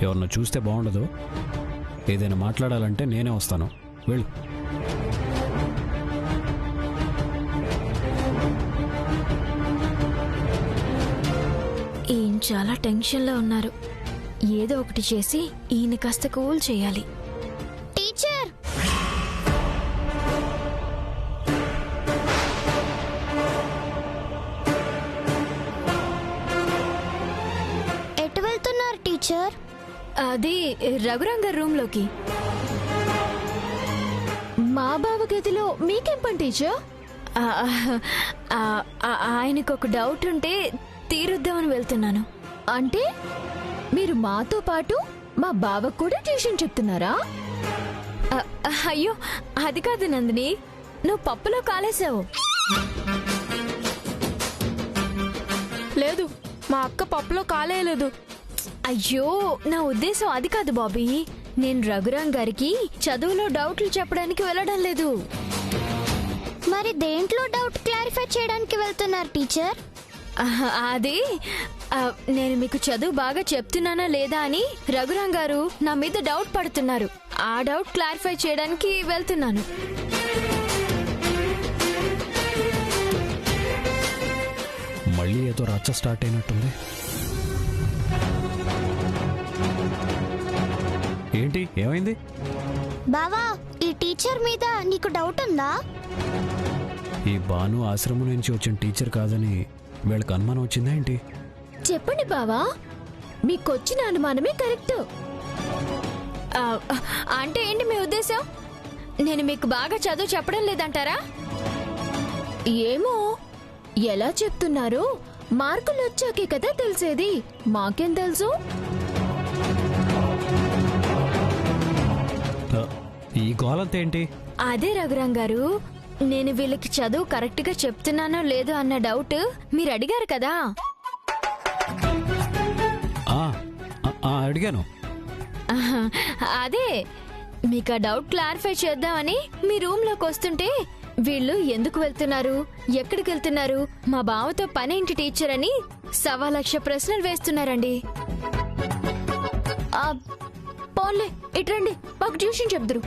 ఎవరినో చూస్తే బాగుండదు. ఏదైనా మాట్లాడాలంటే నేనే వస్తాను. వెళ్ళు. ఈయన చాలా టెన్షన్లో ఉన్నారు. ఏదో ఒకటి చేసి ఈయన కాస్త కూల్ చేయాలి. టీచర్, ఎటు వెళ్తున్నారు టీచర్? అది రఘురంగ రూమ్లోకి. మా బావ గదిలో మీకేం పని టీచర్? ఆయనకు ఒక డౌట్ ఉంటే తీరుద్దామని వెళ్తున్నాను. అంటే మీరు మాతో పాటు మా బావకు కూడా ట్యూషన్ చెప్తున్నారా? అయ్యో అది కాదు నందిని, నువ్వు పప్పులో కాలేసావు. లేదు, మా అక్క పప్పులో కాలేయలేదు. అయ్యో నా ఉద్దేశం అది కాదు బాబీ. నేను రఘురాం గారికి చదువులో డౌట్లు చెప్పడానికి వెళ్ళడం లేదు. మరి దేంట్లో డౌట్ క్లారిఫై చేయడానికి వెళ్తున్నారు టీచర్? అది నేను మీకు చదువు బాగా చెప్తున్నానా లేదా అని రఘురాం గారు నా మీద డౌట్ పడుతున్నారు. ఆ డౌట్ క్లారిఫై చేయడానికి వెళ్తున్నాను. మళ్ళీ ఏదో రచ్చ స్టార్ట్ అయినట్టుంది. ఏంటి, ఏమైంది? బావా, ఈ టీచర్ మీద నీకు డౌట్ ఉందా? ఈ భాను ఆశ్రమం నుంచి వచ్చిన టీచర్ కాదని వీళ్ళకి అనుమానం వచ్చిందా ఏంటి? చెప్పండి బావా, మీకొచ్చిన అనుమానమే కరెక్ట్. అంటే ఏంటి మీ ఉద్దేశం? నేను మీకు బాగా చదువు చెప్పడం లేదంటారా? ఏమో, ఎలా చెప్తున్నారు? మార్కులు వచ్చాకే కదా తెలిసేది. మాకేం తెలుసు? ఈ గోలంతా ఏంటి? అదే రఘురాం గారు, నేను వీళ్ళకి చదువు కరెక్ట్ గా చెప్తున్నానో లేదో అన్న డౌట్ మీరు అడిగారు కదా. అడిగాను. అదే మీకు ఆ డౌట్ క్లారిఫై చేద్దామని మీ రూమ్ లోకి వస్తుంటే వీళ్ళు ఎందుకు వెళ్తున్నారు, ఎక్కడికి వెళ్తున్నారు, మా బావతో పనేంటి టీచర్ అని 1,00,000 ప్రశ్నలు వేస్తున్నారండి. పోన్లే, ఇట్రండి, మాకు ట్యూషన్ చెప్దురు.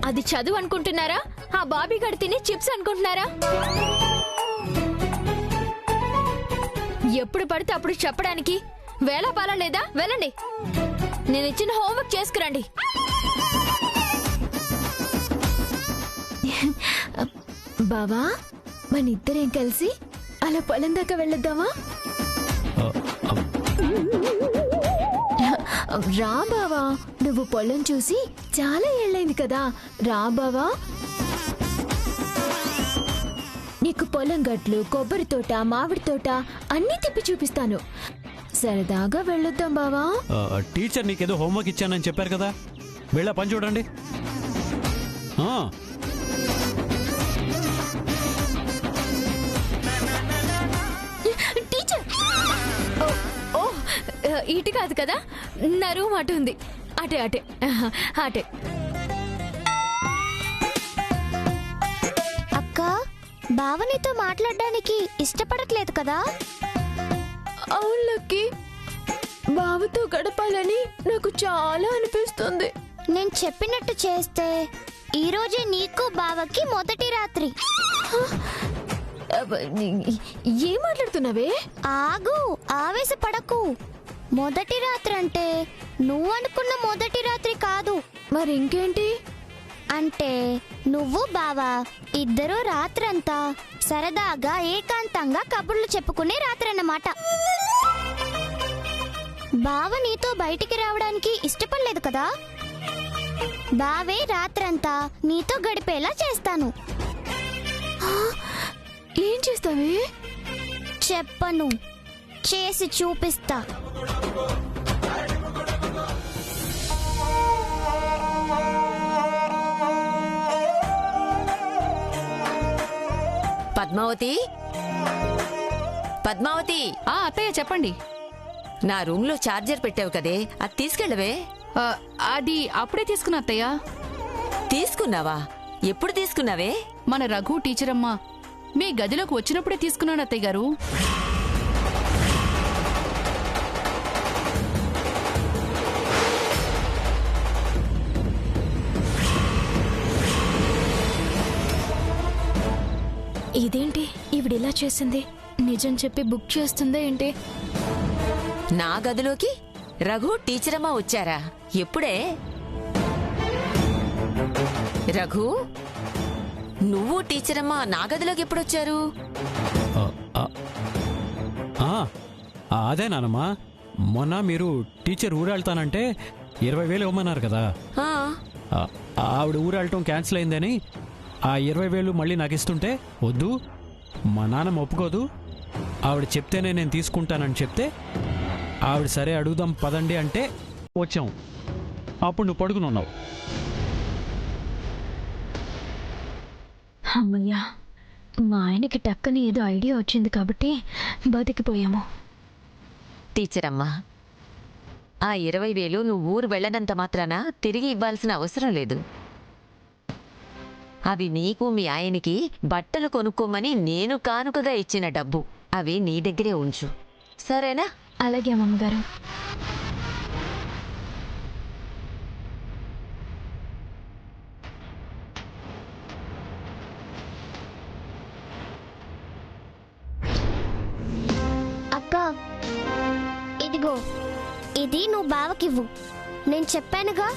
అది చదువు అనుకుంటున్నారా? ఆ బాబీ గడి తిని చిప్స్ అనుకుంటున్నారా? ఎప్పుడు పడితే అప్పుడు చెప్పడానికి వేళపాల లేదా? వెళ్ళండి, నేను ఇచ్చిన హోంవర్క్ చేసుకురండి. బావా, మన ఇద్దరేం కలిసి అలా పొలం దాకా వెళ్ళొద్దామా? రా బావా, నువ్వు పొలం చూసి చాలా ఏళ్ళైంది కదా. రా బావా, నీకు పొలం గట్లు, కొబ్బరి తోట, మామిడి తోట అన్నీ తిప్పి చూపిస్తాను. సరదాగా వెళ్ళొద్దాం బావా. టీచర్ నీకేదో హోంవర్క్ ఇచ్చానని చెప్పారు కదా, వెళ్ళా పని చూడండి. టీచర్, ఓ ఇటు కాదు కదా, నా రూమ్ అటు ఉంది. అటే అటే అటే. అక్క, బావ నీతో మాట్లాడడానికి ఇష్టపడట్లేదు కదా? అవును లక్కీ, బావతో గడపాలని నాకు చాలా అనిపిస్తుంది. నేను చెప్పినట్టు చేస్తే ఈ రోజే నీకు బావకి మొదటి రాత్రి. ఏం మాట్లాడుతున్నావే? ఆగు, ఆవేశపడకు. మొదటి రాత్రి అంటే నువ్వు అనుకున్న మొదటి రాత్రి కాదు. మరి ఇంకేంటి? అంటే నువ్వు బావా ఇద్దరూ రాత్రంతా సరదాగా ఏకాంతంగా కబుర్లు చెప్పుకునే రాత్రి అన్నమాట. బావ నీతో బయటికి రావడానికి ఇష్టపడలేదు కదా. బావే రాత్రంతా నీతో గడిపేలా చేస్తాను. ఏం చేస్తావే? చెప్పను, చేసి చూపిస్తా. పద్మావతి, పద్మావతి. అత్తయ్య చెప్పండి. నా రూమ్ లో చార్జర్ పెట్టావు కదే, అది తీసుకెళ్ళవే. అది అప్పుడే తీసుకున్నా అత్తయ్య. తీసుకున్నావా? ఎప్పుడు తీసుకున్నావే? మన రఘు టీచర్ అమ్మా మీ గదిలోకి వచ్చినప్పుడే తీసుకున్నాను అత్తయ్య గారు. ఇదేంటి ఈవిడిలా చేసింది? నిజం చెప్పి బుక్ చేస్తుందా ఏంటి? నా గదిలోకి రఘు టీచరమ్మ వచ్చారా? ఎప్పుడే? రఘు, నువ్వు టీచరమ్మ నా గదిలోకి ఎప్పుడొచ్చారు? అదే నానమ్మా, మొన్న మీరు టీచర్ ఊరెళ్తానంటే 20,000 ఇవ్వమన్నారు కదా. ఆ, ఆవిడ ఊరెళ్ళటం క్యాన్సిల్ అయిందని ఆ 20,000 మళ్ళీ నాకు ఇస్తుంటే వద్దు, మా నాన్నమ్మ ఒప్పుకోదు, ఆవిడ చెప్తేనే నేను తీసుకుంటానని చెప్తే ఆవిడ సరే అడుగుదాం పదండి అంటే వచ్చాం. అప్పుడు నువ్వు పడుకునున్నావు. అమ్మయ్యా, మా ఆయనకి టక్కని ఏదో ఐడియా వచ్చింది కాబట్టి బతికిపోయాము. టీచరమ్మ, ఆ 20,000 నువ్వు ఊరు వెళ్ళనంత మాత్రాన తిరిగి ఇవ్వాల్సిన అవసరం లేదు. అవి నీకు మీ ఆయనకి బట్టలు కొనుక్కోమని నేను కానుకగా ఇచ్చిన డబ్బు. అవి నీ దగ్గరే ఉంచు, సరేనా? అలాగే అమ్మగారు. అక్క, ఇదిగో, ఇది నువ్వు బావకివ్వు. నేను చెప్పానుగా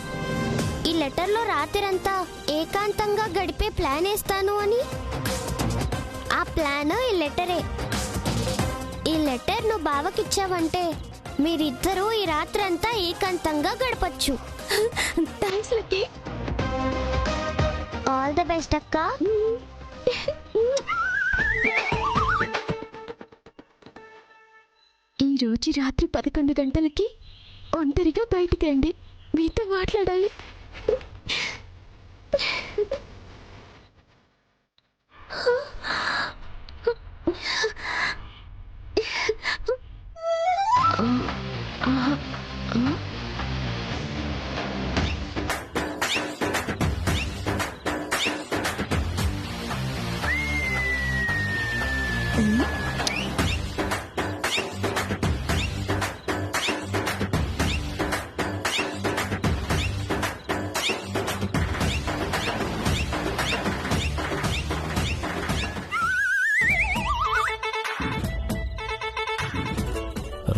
ఈ లెటర్లో రాత్రంతా ఏకాంతంగా గడిపే ప్లాన్ వేస్తాను అని. ఆ ప్లాన్ ఈ లెటరే. ఈ లెటర్ నువ్వు బావకిచ్చావంటే మీరిద్దరూ ఈ రాత్రంతా ఏకాంతంగా గడపచ్చు. Thanks Lucky. All the best అక్క. ఈ రోజు రాత్రి 11 గంటలకి ఒంటరిగా బయటికి రండి, మీతో మాట్లాడాలి.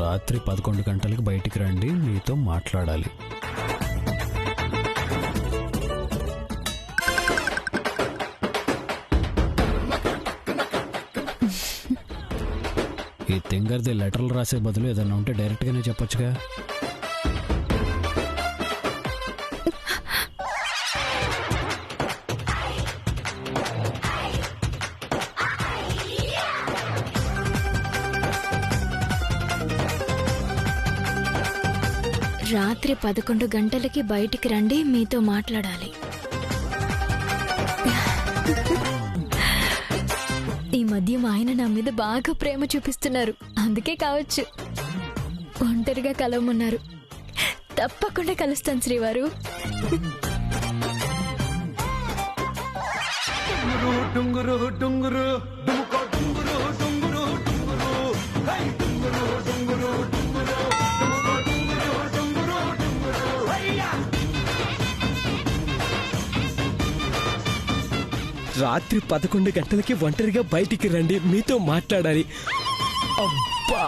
రాత్రి 11 గంటలకు బయటికి రండి, మీతో మాట్లాడాలి. ఈ తెంగర్ది లెటర్లు రాసే బదులు ఏదన్నా ఉంటే డైరెక్ట్గానే చెప్పొచ్చుగా. రాత్రి 11 గంటలకి బయటికి రండి, మీతో మాట్లాడాలి. ఈ మధ్య మా ఆయన నా మీద బాగా ప్రేమ చూపిస్తున్నారు, అందుకే కావచ్చు ఒంటరిగా కలవమన్నారు. తప్పకుండా కలుస్తాను శ్రీవారు. డుంగురు డుంగురు డుముకో డుంగురు డుంగురు డుంగురు హై డుంగురు డుంగురు డుంగురు డుముకో డుంగురు డుంగురు డుంగురు హయ్యా. రాత్రి 11 గంటలకి ఒంటరిగా బయటికి రండి, మీతో మాట్లాడాలి. అబ్బా,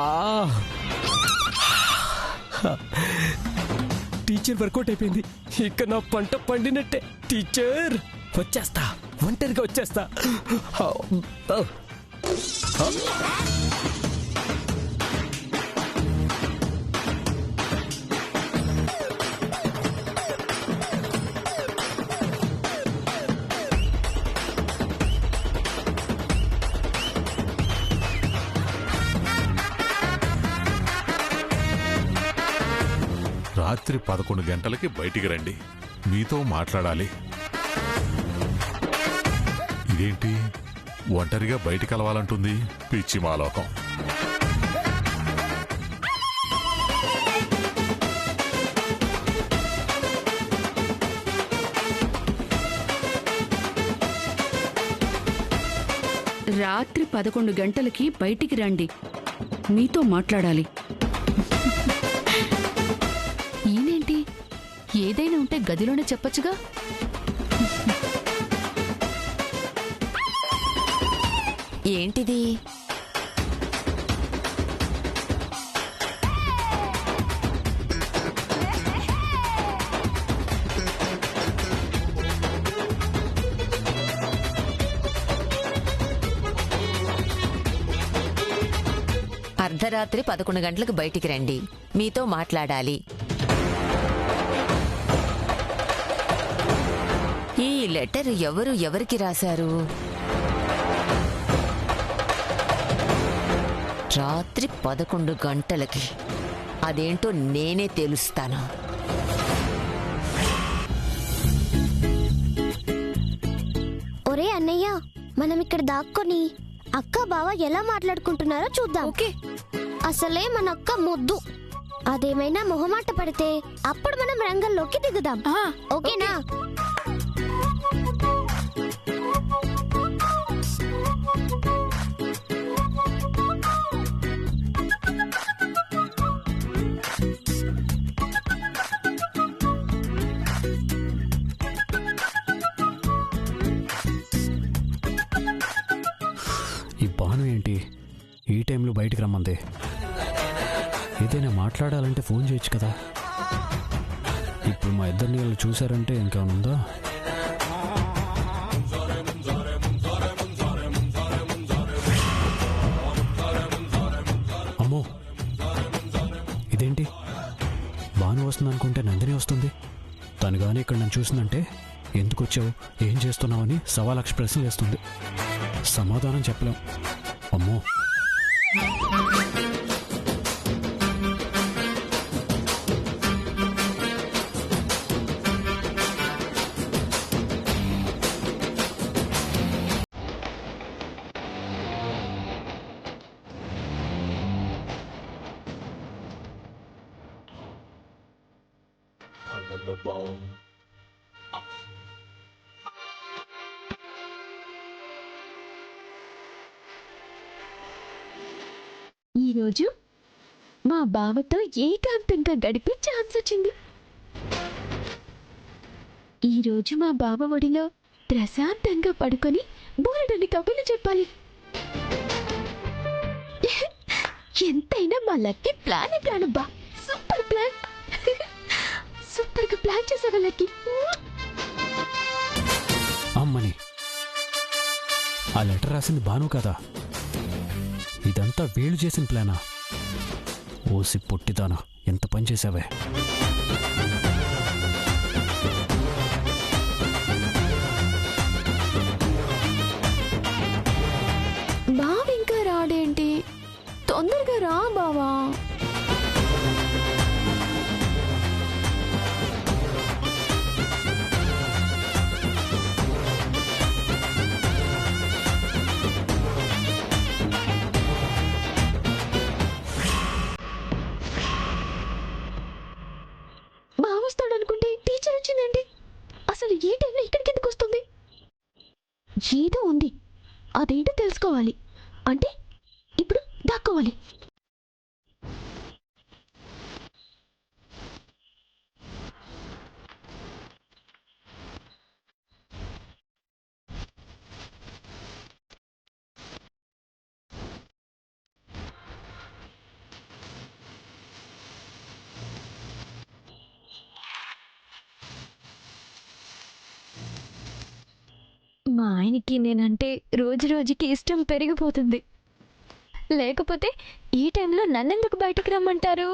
టీచర్ వర్కౌట్ అయిపోయింది. ఇక నా పంట పండినట్టే. టీచర్ వచ్చేస్తా, ఒంటరిగా వచ్చేస్తా. రాత్రి 11 గంటలకి బయటికి రండి, మీతో మాట్లాడాలి. ఇదేంటి ఒంటరిగా బయటికి కలవాలంటుంది? పిచ్చి మాలోకం. రాత్రి 11 గంటలకి బయటికి రండి, మీతో మాట్లాడాలి. ఈయనేంటి ఏదైనా ఉంటే గదిలోనే చెప్పొచ్చుగా. ఏంటిది? అర్ధరాత్రి 11 గంటలకు బయటికి రండి, మీతో మాట్లాడాలి. ఈ లెటర్ ఎవరికి రాశారు? రాత్రి 11 గంటలకి. అదేంటో నేనే తెలుస్తాను. ఒరే అన్నయ్య, మనం ఇక్కడ దాక్కొని అక్క బావ ఎలా మాట్లాడుకుంటున్నారో చూద్దాం. ఓకే. అసలే మన అక్క మొద్దు. అదేమైనా మొహమాట పడితే అప్పుడు మనం రంగంలోకి దిగుదాం. ఓకేనా? ఈ బాను ఏంటి ఈ టైంలో బయటికి రమ్మంది? ఏదైనా మాట్లాడాలంటే ఫోన్ చేయొచ్చు కదా. ఇప్పుడు మా ఇద్దరిని వాళ్ళు చూసారంటే ఇంకేమనుందా? అమ్మో, ఇదేంటి బాను వస్తుంది అనుకుంటే నందిని వస్తుంది. తను కానీ ఇక్కడ నన్ను చూసిందంటే ఎందుకు వచ్చావు, ఏం చేస్తున్నావు అని 1,00,000 ప్రశ్నలు వేస్తుంది. సమాధానం చెప్పలేం. అమ్మో, ఈరోజు మా బావతో ఏకాంతంగా గడిపే ఛాన్స్ వచ్చింది. ఈరోజు మా బావ ఒడిలో ప్రశాంతంగా పడుకొని బోలెడన్ని కబుర్లు చెప్పాలి. ఎంతైనా మా లక్కీ ప్లాన్ అబ్బా. Super plan. సూపర్గా ప్లాన్ చేసావా లక్కీ? అమ్మని, ఆ లెటర్ రాసింది బాను కదా? ఇదంతా వీళ్ళు చేసిన ప్లానా? ఓసి పొట్టిదానా, ఎంత పని చేసావే. బావ ఇంకా రాడేంటి? తొందరగా రా బావా. బావొస్తాడనుకుంటే టీచర్ వచ్చిందండి. అసలు ఏ టైంలో ఇక్కడికి ఎందుకు వస్తుంది? ఏదో ఉంది, అదేంటో తెలుసుకోవాలి. అంటే ఇప్పుడు దాక్కోవాలి. మా ఆయనకి నేనంటే రోజు రోజుకి ఇష్టం పెరిగిపోతుంది. లేకపోతే ఈ టైంలో నన్నెందుకు బయటికి రమ్మంటారు?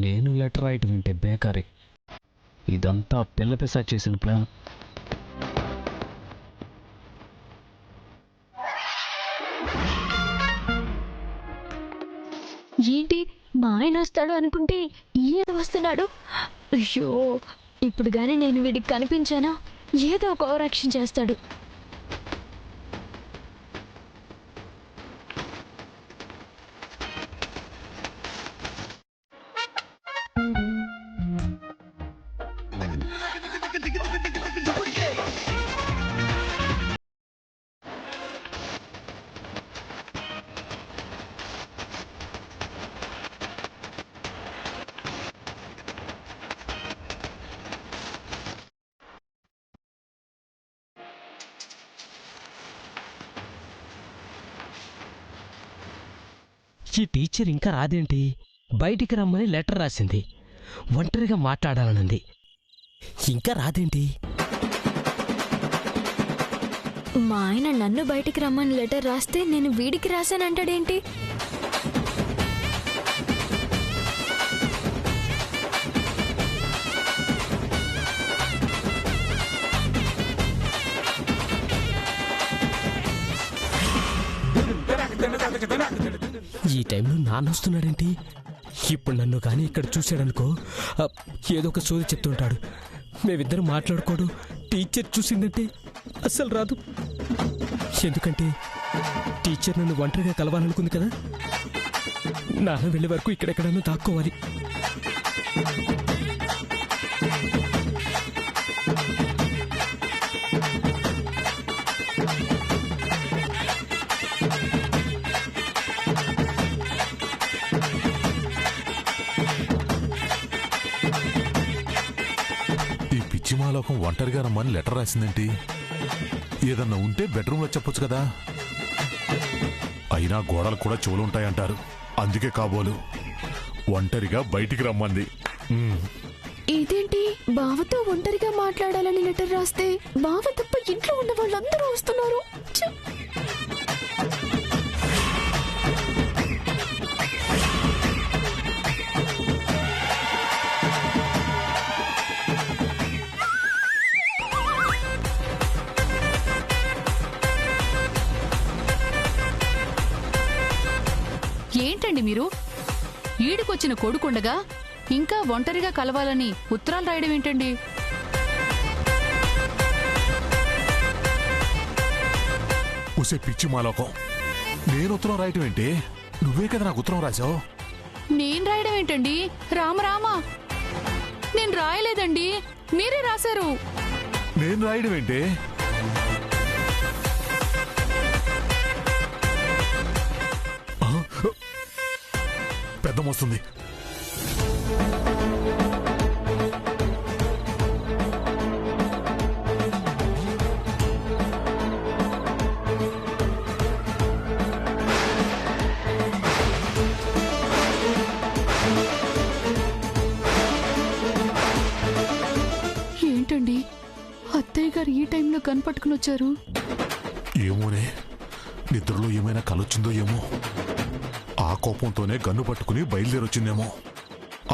నేను లెటర్ రాయటం వింటే బేకారీ. ఇదంతా పిల్ల పిసా చేసిన ప్లాన్. ఏంటి మా ఆయన వస్తాడు అనుకుంటే ఈయన వస్తున్నాడు? అయ్యో, ఇప్పుడు కానీ నేను వీడికి కనిపించానా ఏదో ఒక ఓవరాక్షన్ చేస్తాడు. ఈ టీచర్ ఇంకా రాదేంటి? బయటికి రమ్మని లెటర్ రాసింది, ఒంటరిగా మాట్లాడాలనుంది, ఇంకా రాదేంటి? మా ఆయన నన్ను బయటికి రమ్మని లెటర్ రాస్తే నేను వీడికి రాశానంటాడేంటి? ఈ టైంలో నాన్న వస్తున్నాడేంటి? ఇప్పుడు నన్ను కానీ ఇక్కడ చూశాడనుకో, ఏదో ఒక సోది చెప్తుంటాడు. మేమిద్దరం మాట్లాడుకోడు, టీచర్ చూసిందంటే అస్సలు రాదు. ఎందుకంటే టీచర్ నన్ను ఒంటరిగా కలవాలనుకుంది కదా. నాన్న వెళ్ళే వరకు ఇక్కడెక్కడన్నా దాక్కోవాలి. పిచ్చిమాలోకం ఒంటరిగా రమ్మని లెటర్ రాసిందేంటి? ఏదన్నా ఉంటే బెడ్రూమ్లో చెప్పొచ్చు కదా. అయినా గోడలు కూడా చెవులుంటాయంటారు, అందుకే కాబోలు ఒంటరిగా బయటికి రమ్మంది. ఇదేంటి, బావతో ఒంటరిగా మాట్లాడాలని లెటర్ రాస్తే బావ తప్ప ఇంట్లో ఉన్న వాళ్ళందరూ వస్తున్నారు. ఏంటండి మీరు? ఈడుకొచ్చిన కొడుకుండగా ఇంకా ఒంటరిగా కలవాలని ఉత్తరాలు రాయడం ఏంటండి? ఉసే పిచ్చిమాలోకం, నేను ఉత్తరం రాయటం ఏంటి? నువ్వే కదా నాకు ఉత్తరం రాసావు. నేను రాయడం ఏంటండి? రామరామా, నేను రాయలేదండి, మీరే రాశారు. నేను రాయడం ఏంటి? పెద్దమొస్తుంది. ఏంటండి, అత్తయ్య గారు ఈ టైంలో కనపట్టుకుని వచ్చారు? ఏమోనే, నిద్రలో ఏమైనా కలొచ్చిందో ఏమో. ఆ కోపంతోనే గన్ను పట్టుకుని బయలుదేరొచ్చిందేమో.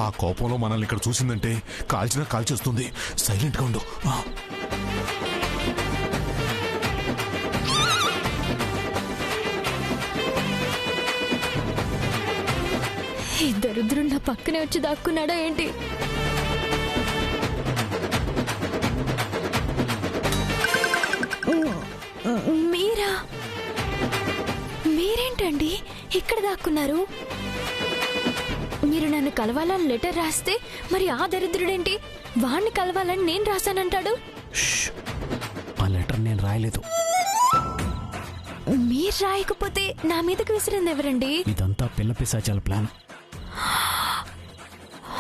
ఆ కోపంలో మనల్ని ఇక్కడ చూసిందంటే కాల్చినా కాల్చేస్తుంది. సైలెంట్గా ఉండు. ఈ దరిద్రుడు నా పక్కనే వచ్చి దాక్కున్నాడా ఏంటి? మీరా? మీరేంటండి ఇక్కడ దాక్కున్నారు? మీరు నన్ను కలవాలని లెటర్ రాస్తే మరి ఆ దరిద్రుడేంటి వాణ్ణి కలవాలని నేను రాశానంటాడు? ఆ లెటర్ నేను రాయలేదు. మీరు రాయకపోతే నా మీదకి విసిరింది ఎవరండి? ఇదంతా పిల్ల పిశాచాల ప్లాన్.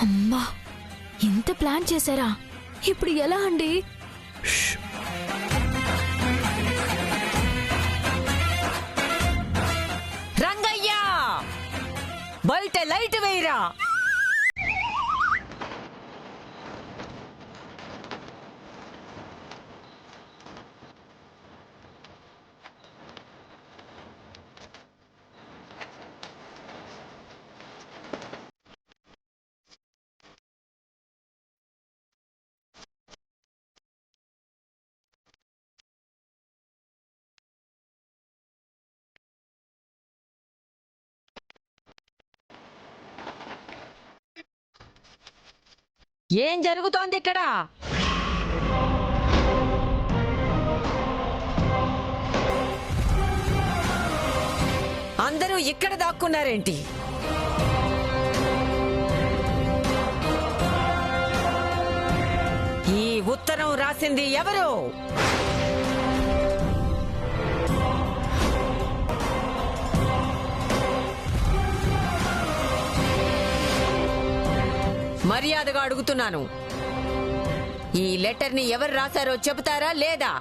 అమ్మా, ఇంత ప్లాన్ చేశారా? ఇప్పుడు ఎలా అండి? రంగయ్యా, బయట లైట్ వేయరా. ఏం జరుగుతోంది ఇక్కడ? అందరూ ఇక్కడ దాక్కున్నారేంటి? ఈ ఉత్తరం రాసింది ఎవరు? మర్యాదగా అడుగుతున్నాను, ఈ లెటర్ని ఎవరు రాశారో చెబుతారా లేదా?